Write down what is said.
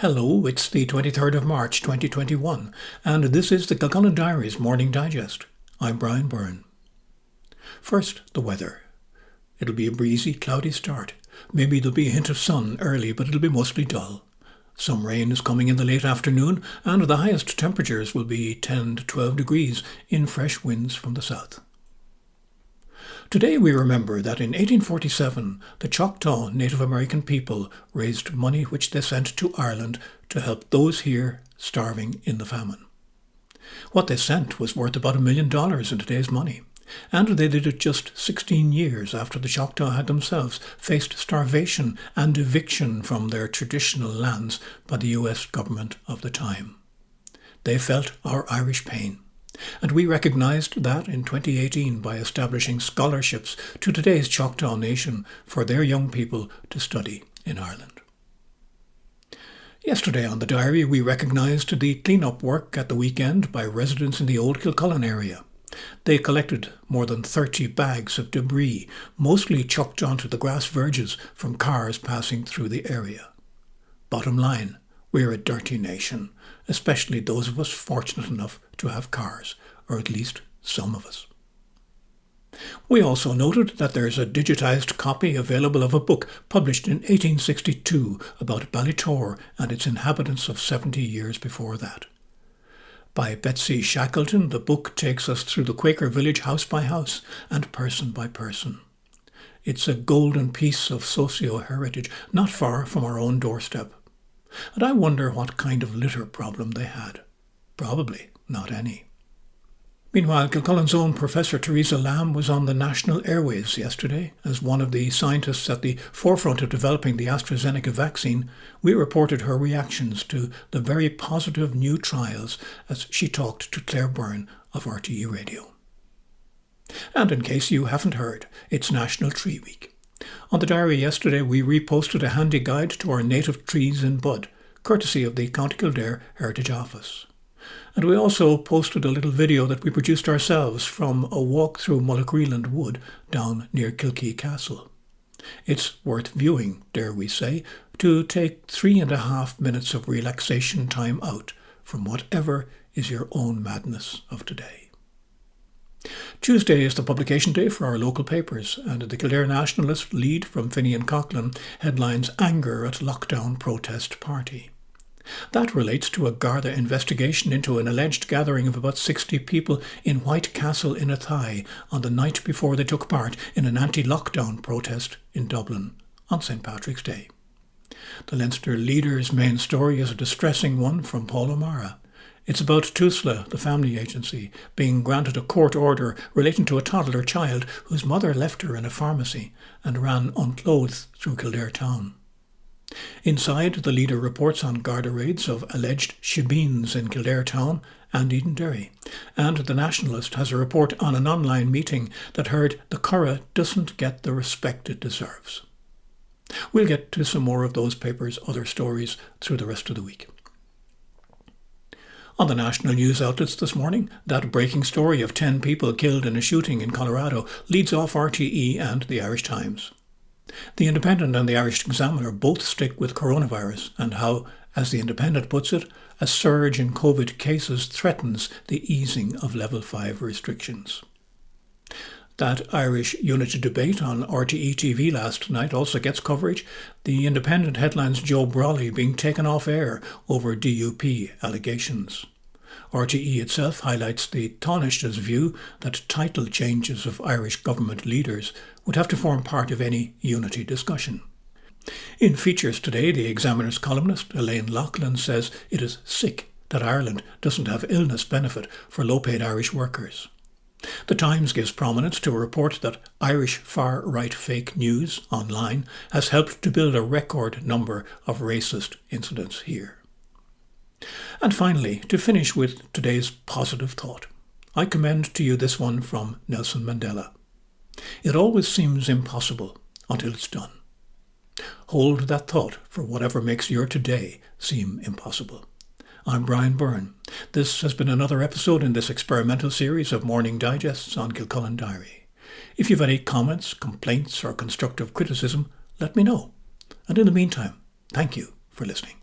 Hello, it's the 23rd of March 2021, and this is the Kilcullen Diary's Morning Digest. I'm Byrne. First, the weather. It'll be a breezy, cloudy start. Maybe there'll be a hint of sun early, but it'll be mostly dull. Some rain is coming in the late afternoon, and the highest temperatures will be 10 to 12 degrees in fresh winds from the south. Today we remember that in 1847 the Choctaw Native American people raised money which they sent to Ireland to help those here starving in the famine. What they sent was worth about $1 million in today's money, and they did it just 16 years after the Choctaw had themselves faced starvation and eviction from their traditional lands by the US government of the time. They felt our Irish pain. And we recognised that in 2018 by establishing scholarships to today's Choctaw Nation for their young people to study in Ireland. Yesterday on the diary we recognised the clean-up work at the weekend by residents in the old Kilcullen area. They collected more than 30 bags of debris, mostly chucked onto the grass verges from cars passing through the area. Bottom line, we're a dirty nation, especially those of us fortunate enough to have cars, or at least some of us. We also noted that there's a digitised copy available of a book published in 1862 about Ballytor and its inhabitants of 70 years before that. By Betsy Shackleton, the book takes us through the Quaker village house by house and person by person. It's a golden piece of socio-heritage not far from our own doorstep. And I wonder what kind of litter problem they had. Probably not any. Meanwhile, Kilcullen's own Professor Theresa Lamb was on the national airwaves yesterday. As one of the scientists at the forefront of developing the AstraZeneca vaccine, we reported her reactions to the very positive new trials as she talked to Claire Byrne of RTE Radio. And in case you haven't heard, it's National Tree Week. On the diary yesterday we reposted a handy guide to our native trees in bud, courtesy of the County Kildare Heritage Office. And we also posted a little video that we produced ourselves from a walk through Mullaghreeland Wood down near Kilkee Castle. It's worth viewing, dare we say, to take 3.5 minutes of relaxation time out from whatever is your own madness of today. Tuesday is the publication day for our local papers, and the Kildare Nationalist lead from Finian Coughlin headlines Anger at Lockdown Protest Party. That relates to a Garda investigation into an alleged gathering of about 60 people in White Castle in Athy on the night before they took part in an anti-lockdown protest in Dublin on St. Patrick's Day. The Leinster leader's main story is a distressing one from Paul O'Mara. It's about Tusla, the family agency, being granted a court order relating to a toddler child whose mother left her in a pharmacy and ran unclothed through Kildare town. Inside, the leader reports on Garda raids of alleged shebeens in Kildare town and Edenderry, and the Nationalist has a report on an online meeting that heard the Curragh doesn't get the respect it deserves. We'll get to some more of those papers' other stories through the rest of the week. On the national news outlets this morning, that breaking story of 10 people killed in a shooting in Colorado leads off RTE and the Irish Times. The Independent and the Irish Examiner both stick with coronavirus and how, as the Independent puts it, a surge in COVID cases threatens the easing of Level 5 restrictions. That Irish unity debate on RTE TV last night also gets coverage. The Independent headlines Joe Brawley being taken off air over DUP allegations. RTE itself highlights the Taoiseach's view that title changes of Irish government leaders would have to form part of any unity discussion. In features today, the Examiner's columnist Elaine Loughlin says it is sick that Ireland doesn't have illness benefit for low-paid Irish workers. The Times gives prominence to a report that Irish far-right fake news online has helped to build a record number of racist incidents here. And finally, to finish with today's positive thought, I commend to you this one from Nelson Mandela. It always seems impossible until it's done. Hold that thought for whatever makes your today seem impossible. I'm Byrne. This has been another episode in this experimental series of morning digests on Kilcullen Diary. If you've any comments, complaints or constructive criticism, let me know. And in the meantime, thank you for listening.